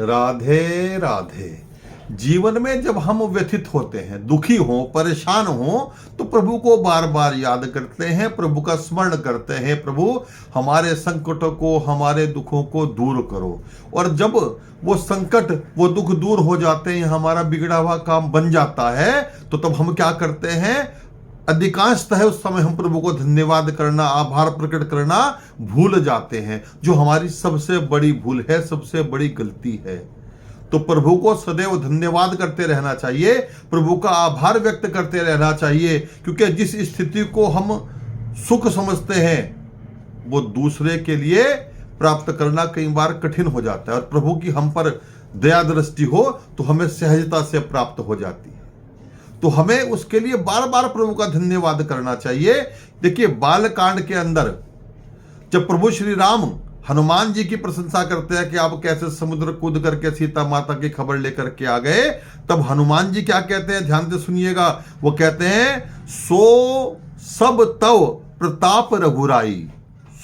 राधे राधे। जीवन में जब हम व्यथित होते हैं, दुखी हो, परेशान हो, तो प्रभु को बार बार याद करते हैं, प्रभु का स्मरण करते हैं, प्रभु हमारे संकटों को, हमारे दुखों को दूर करो। और जब वो संकट, वो दुख दूर हो जाते हैं, हमारा बिगड़ा हुआ काम बन जाता है, तो तब हम क्या करते हैं? अधिकांशतः उस समय हम प्रभु को धन्यवाद करना, आभार प्रकट करना भूल जाते हैं, जो हमारी सबसे बड़ी भूल है, सबसे बड़ी गलती है। तो प्रभु को सदैव धन्यवाद करते रहना चाहिए, प्रभु का आभार व्यक्त करते रहना चाहिए, क्योंकि जिस स्थिति को हम सुख समझते हैं वो दूसरे के लिए प्राप्त करना कई बार कठिन हो जाता है, और प्रभु की हम पर दया दृष्टि हो तो हमें सहजता से प्राप्त हो जाती है। तो हमें उसके लिए बार बार प्रभु का धन्यवाद करना चाहिए। देखिए, बालकांड के अंदर जब प्रभु श्री राम हनुमान जी की प्रशंसा करते हैं कि आप कैसे समुद्र कूद करके सीता माता की खबर लेकर के आ गए, तब हनुमान जी क्या कहते हैं, ध्यान से सुनिएगा। वो कहते हैं, सो सब तव प्रताप रघुराई,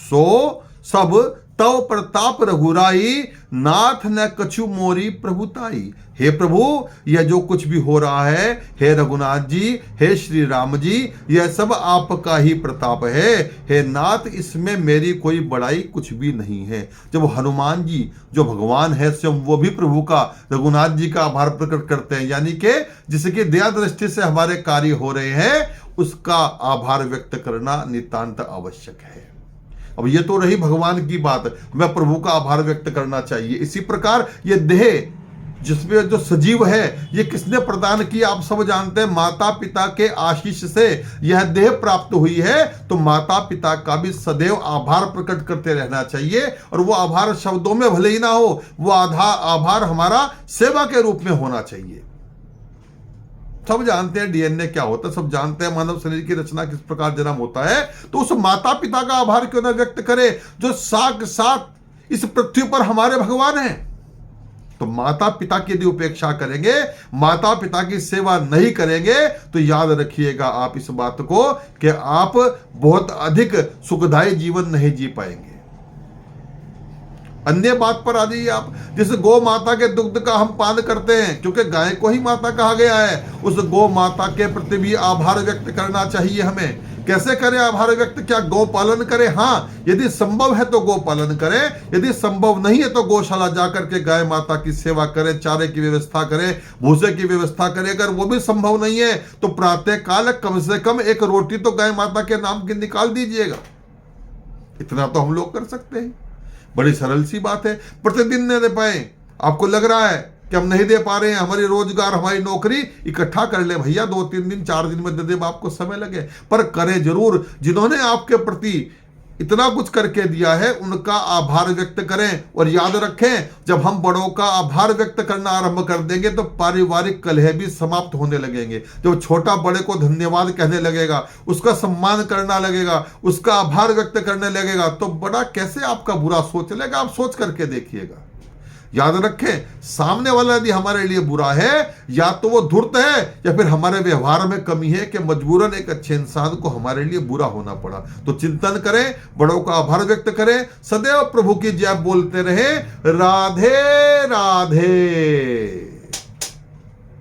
सो सब तव प्रताप रघुराई, नाथ न कछु मोरी प्रभुताई। हे प्रभु, यह जो कुछ भी हो रहा है, हे रघुनाथ जी, हे श्री राम जी, यह सब आपका ही प्रताप है। हे नाथ, इसमें मेरी कोई बड़ाई कुछ भी नहीं है। जब हनुमान जी, जो भगवान है स्वयं, वो भी प्रभु का, रघुनाथ जी का आभार प्रकट करते हैं, यानी कि जिसकी दया दृष्टि से हमारे कार्य हो रहे हैं, उसका आभार व्यक्त करना नितांत आवश्यक है। अब ये तो रही भगवान की बात, हमें प्रभु का आभार व्यक्त करना चाहिए। इसी प्रकार ये देह जिसमें जो सजीव है, ये किसने प्रदान किया? आप सब जानते हैं, माता पिता के आशीष से यह देह प्राप्त हुई है। तो माता पिता का भी सदैव आभार प्रकट करते रहना चाहिए, और वो आभार शब्दों में भले ही ना हो, वो आभार हमारा सेवा के रूप में होना चाहिए। सब जानते हैं डीएनए क्या होता है, सब जानते हैं मानव शरीर की रचना किस प्रकार जन्म होता है। तो उस माता पिता का आभार क्यों ना व्यक्त करे, जो साक्षात इस पृथ्वी पर हमारे भगवान हैं। तो माता पिता की यदि उपेक्षा करेंगे, माता पिता की सेवा नहीं करेंगे, तो याद रखिएगा आप इस बात को कि आप बहुत अधिक सुखदायी जीवन नहीं जी पाएंगे। अन्य बात पर आ जाइए आप, जिस गौ माता के दुग्ध का हम पान करते हैं, क्योंकि गाय को ही माता कहा गया है, उस गौ माता के प्रति भी आभार व्यक्त करना चाहिए हमें। कैसे करें आभार व्यक्त? क्या गौ पालन करें? हाँ, यदि संभव है तो गौ पालन करें, यदि संभव नहीं है तो गौशाला जाकर के गाय माता की सेवा करें, चारे की व्यवस्था करें, भूसे की व्यवस्था करें। अगर वो भी संभव नहीं है तो प्रातः काल कम से कम एक रोटी तो गाय माता के नाम की निकाल दीजिएगा। इतना तो हम लोग कर सकते हैं, बड़ी सरल सी बात है। प्रतिदिन नहीं दे पाए, आपको लग रहा है कि हम नहीं दे पा रहे हैं, हमारी रोजगार, हमारी नौकरी, इकट्ठा कर ले भैया, 2-3 दिन 4 दिन में दे दे, आपको समय लगे, पर करें जरूर। जिन्होंने आपके प्रति इतना कुछ करके दिया है, उनका आभार व्यक्त करें। और याद रखें, जब हम बड़ों का आभार व्यक्त करना आरंभ कर देंगे तो पारिवारिक कलह भी समाप्त होने लगेंगे। जब छोटा बड़े को धन्यवाद कहने लगेगा, उसका सम्मान करना लगेगा, उसका आभार व्यक्त करने लगेगा, तो बड़ा कैसे आपका बुरा सोच लेगा, आप सोच करके देखिएगा। याद रखें, सामने वाला यदि हमारे लिए बुरा है, या तो वो धूर्त है, या फिर हमारे व्यवहार में कमी है कि मजबूरन एक अच्छे इंसान को हमारे लिए बुरा होना पड़ा। तो चिंतन करें, बड़ों का आभार व्यक्त करें, सदैव प्रभु की जय बोलते रहे। राधे राधे।